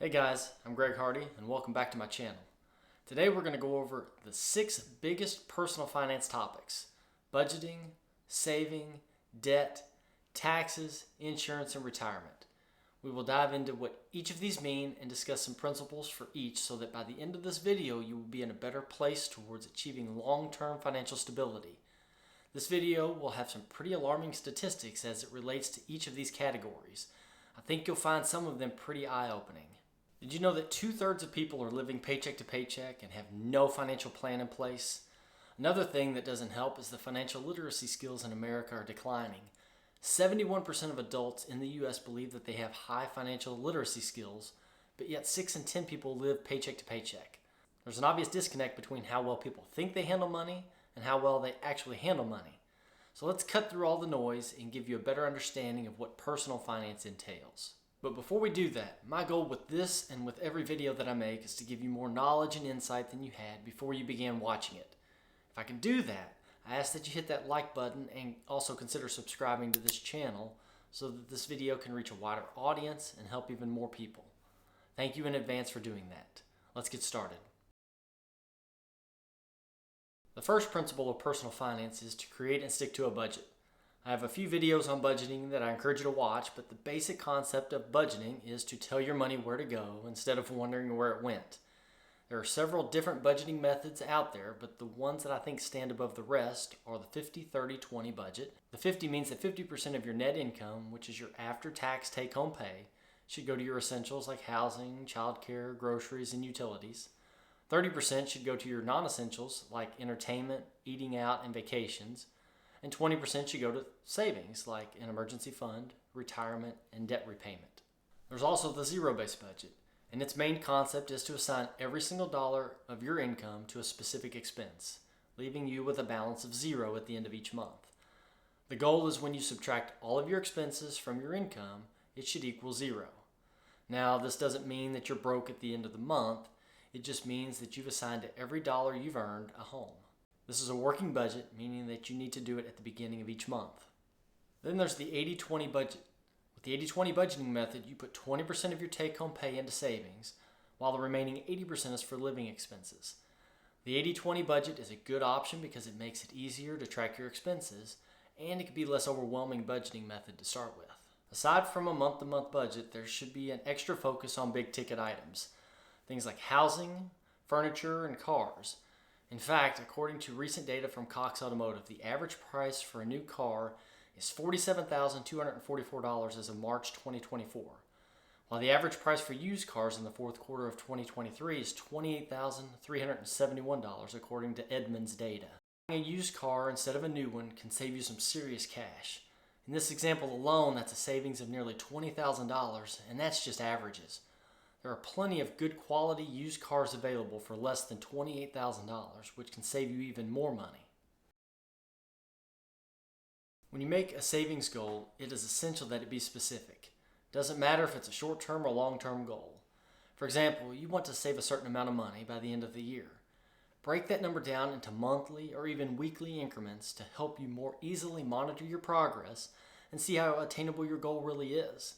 Hey guys, I'm Greg Hardy and welcome back to my channel. Today we're going to go over the 6 biggest personal finance topics: budgeting, saving, debt, taxes, insurance, and retirement. We will dive into what each of these mean and discuss some principles for each so that by the end of this video you will be in a better place towards achieving long-term financial stability. This video will have some pretty alarming statistics as it relates to each of these categories. I think you'll find some of them pretty eye-opening. Did you know that 2/3 of people are living paycheck to paycheck and have no financial plan in place? Another thing that doesn't help is the financial literacy skills in America are declining. 71% of adults in the U.S. believe that they have high financial literacy skills, but yet 6 in 10 people live paycheck to paycheck. There's an obvious disconnect between how well people think they handle money and how well they actually handle money. So let's cut through all the noise and give you a better understanding of what personal finance entails. But before we do that, my goal with this and with every video that I make is to give you more knowledge and insight than you had before you began watching it. If I can do that, I ask that you hit that like button and also consider subscribing to this channel so that this video can reach a wider audience and help even more people. Thank you in advance for doing that. Let's get started. The first principle of personal finance is to create and stick to a budget. I have a few videos on budgeting that I encourage you to watch, but the basic concept of budgeting is to tell your money where to go instead of wondering where it went. There are several different budgeting methods out there, but the ones that I think stand above the rest are the 50-30-20 budget. The 50 means that 50% of your net income, which is your after-tax take-home pay, should go to your essentials like housing, childcare, groceries, and utilities. 30% should go to your non-essentials like entertainment, eating out, and vacations. And 20% should go to savings like an emergency fund, retirement, and debt repayment. There's also the zero-based budget, and its main concept is to assign every single dollar of your income to a specific expense, leaving you with a balance of zero at the end of each month. The goal is when you subtract all of your expenses from your income, it should equal zero. Now, this doesn't mean that you're broke at the end of the month. It just means that you've assigned to every dollar you've earned a home. This is a working budget, meaning that you need to do it at the beginning of each month. Then there's the 80-20 budget. With the 80-20 budgeting method, you put 20% of your take-home pay into savings, while the remaining 80% is for living expenses. The 80-20 budget is a good option because it makes it easier to track your expenses, and it can be a less overwhelming budgeting method to start with. Aside from a month-to-month budget, there should be an extra focus on big-ticket items, things like housing, furniture, and cars. In fact, according to recent data from Cox Automotive, the average price for a new car is $47,244 as of March 2024, while the average price for used cars in the fourth quarter of 2023 is $28,371 according to Edmunds data. Buying a used car instead of a new one can save you some serious cash. In this example alone, that's a savings of nearly $20,000, and that's just averages. There are plenty of good quality used cars available for less than $28,000, which can save you even more money. When you make a savings goal, it is essential that it be specific. It doesn't matter if it's a short-term or long-term goal. For example, you want to save a certain amount of money by the end of the year. Break that number down into monthly or even weekly increments to help you more easily monitor your progress and see how attainable your goal really is.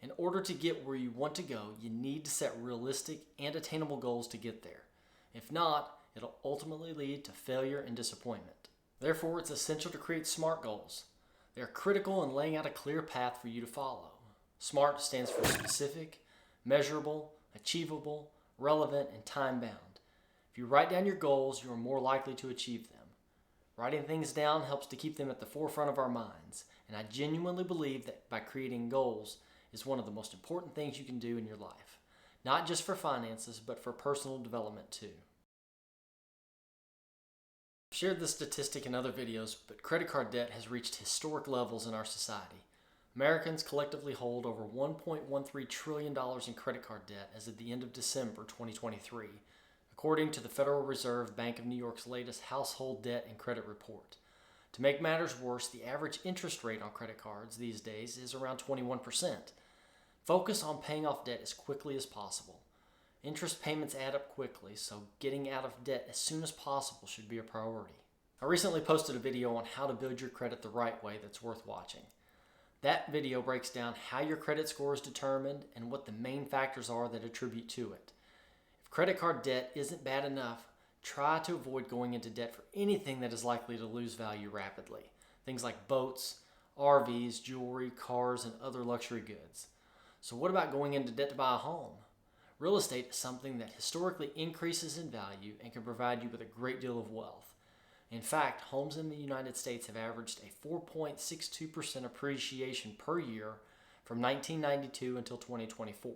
In order to get where you want to go, you need to set realistic and attainable goals to get there. If not, it'll ultimately lead to failure and disappointment. Therefore, it's essential to create SMART goals. They are critical in laying out a clear path for you to follow. SMART stands for specific, measurable, achievable, relevant, and time-bound. If you write down your goals, you are more likely to achieve them. Writing things down helps to keep them at the forefront of our minds, and I genuinely believe that by creating goals, is one of the most important things you can do in your life, not just for finances, but for personal development too. I've shared this statistic in other videos, but credit card debt has reached historic levels in our society. Americans collectively hold over $1.13 trillion in credit card debt as of the end of December 2023, according to the Federal Reserve Bank of New York's latest household debt and credit report. To make matters worse, the average interest rate on credit cards these days is around 21%. Focus on paying off debt as quickly as possible. Interest payments add up quickly, so getting out of debt as soon as possible should be a priority. I recently posted a video on how to build your credit the right way that's worth watching. That video breaks down how your credit score is determined and what the main factors are that attribute to it. If credit card debt isn't bad enough, try to avoid going into debt for anything that is likely to lose value rapidly. Things like boats, RVs, jewelry, cars, and other luxury goods. So what about going into debt to buy a home? Real estate is something that historically increases in value and can provide you with a great deal of wealth. In fact, homes in the United States have averaged a 4.62% appreciation per year from 1992 until 2024.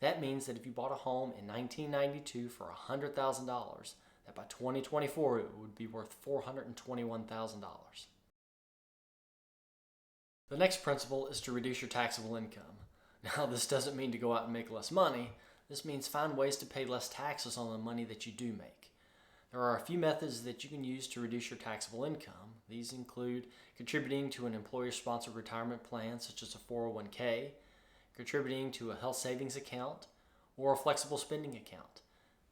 That means that if you bought a home in 1992 for $100,000, that by 2024 it would be worth $421,000. The next principle is to reduce your taxable income. Now, this doesn't mean to go out and make less money. This means find ways to pay less taxes on the money that you do make. There are a few methods that you can use to reduce your taxable income. These include contributing to an employer-sponsored retirement plan such as a 401k, contributing to a health savings account, or a flexible spending account,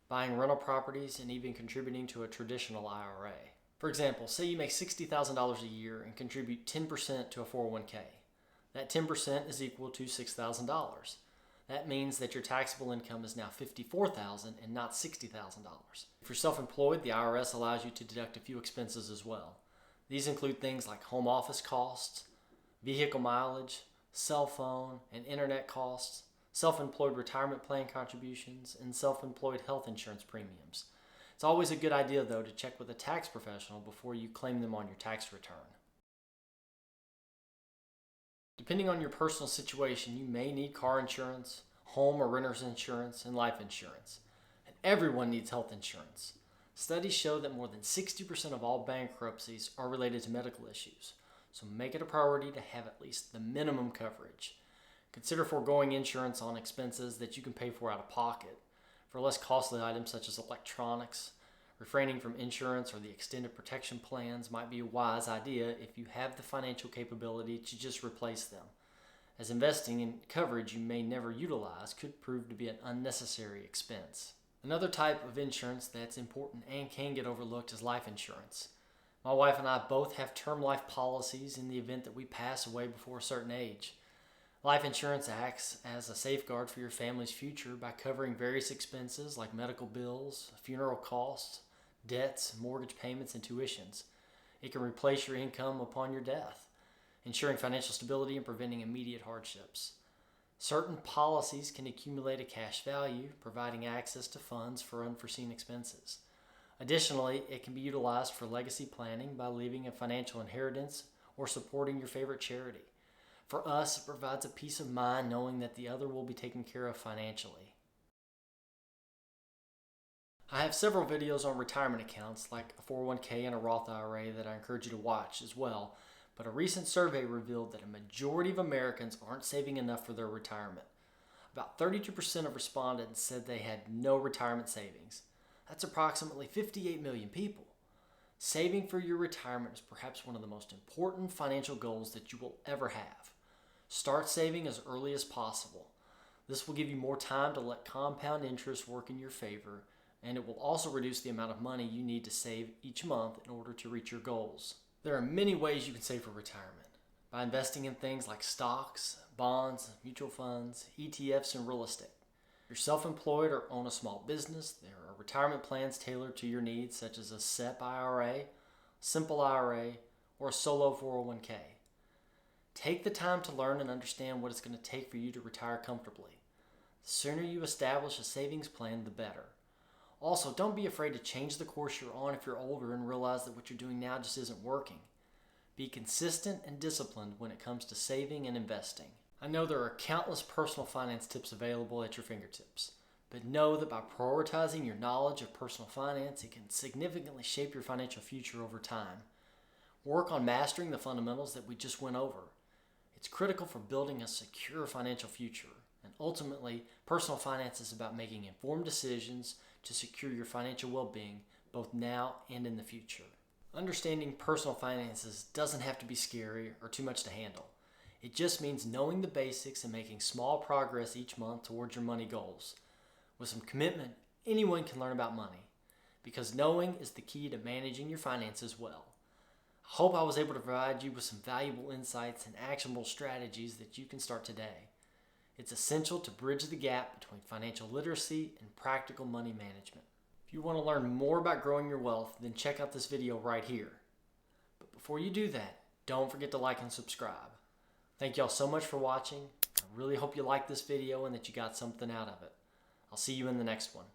buying rental properties, and even contributing to a traditional IRA. For example, say you make $60,000 a year and contribute 10% to a 401k. That 10% is equal to $6,000. That means that your taxable income is now $54,000 and not $60,000. If you're self-employed, the IRS allows you to deduct a few expenses as well. These include things like home office costs, vehicle mileage, cell phone and internet costs, self-employed retirement plan contributions, and self-employed health insurance premiums. It's always a good idea, though, to check with a tax professional before you claim them on your tax return. Depending on your personal situation, you may need car insurance, home or renter's insurance, and life insurance. And everyone needs health insurance. Studies show that more than 60% of all bankruptcies are related to medical issues, so make it a priority to have at least the minimum coverage. Consider foregoing insurance on expenses that you can pay for out of pocket. For less costly items such as electronics, refraining from insurance or the extended protection plans might be a wise idea if you have the financial capability to just replace them, as investing in coverage you may never utilize could prove to be an unnecessary expense. Another type of insurance that's important and can get overlooked is life insurance. My wife and I both have term life policies in the event that we pass away before a certain age. Life insurance acts as a safeguard for your family's future by covering various expenses like medical bills, funeral costs, debts, mortgage payments, and tuitions. It can replace your income upon your death, ensuring financial stability and preventing immediate hardships. Certain policies can accumulate a cash value, providing access to funds for unforeseen expenses. Additionally, it can be utilized for legacy planning by leaving a financial inheritance or supporting your favorite charity. For us, it provides a peace of mind knowing that the other will be taken care of financially. I have several videos on retirement accounts like a 401k and a Roth IRA that I encourage you to watch as well, but a recent survey revealed that a majority of Americans aren't saving enough for their retirement. About 32% of respondents said they had no retirement savings. That's approximately 58 million people. Saving for your retirement is perhaps one of the most important financial goals that you will ever have. Start saving as early as possible. This will give you more time to let compound interest work in your favor, and it will also reduce the amount of money you need to save each month in order to reach your goals. There are many ways you can save for retirement. By investing in things like stocks, bonds, mutual funds, ETFs, and real estate. If you're self-employed or own a small business, there are retirement plans tailored to your needs such as a SEP IRA, simple IRA, or a solo 401k. Take the time to learn and understand what it's going to take for you to retire comfortably. The sooner you establish a savings plan, the better. Also, don't be afraid to change the course you're on if you're older and realize that what you're doing now just isn't working. Be consistent and disciplined when it comes to saving and investing. I know there are countless personal finance tips available at your fingertips, but know that by prioritizing your knowledge of personal finance, it can significantly shape your financial future over time. Work on mastering the fundamentals that we just went over. It's critical for building a secure financial future, and ultimately, personal finance is about making informed decisions to secure your financial well-being both now and in the future. Understanding personal finances doesn't have to be scary or too much to handle. It just means knowing the basics and making small progress each month towards your money goals. With some commitment, anyone can learn about money, because knowing is the key to managing your finances well. I Hope I was able to provide you with some valuable insights and actionable strategies that you can start today. It's essential to bridge the gap between financial literacy and practical money management. If you want to learn more about growing your wealth, then check out this video right here. But before you do that, don't forget to like and subscribe. Thank y'all so much for watching. I really hope you liked this video and that you got something out of it. I'll see you in the next one.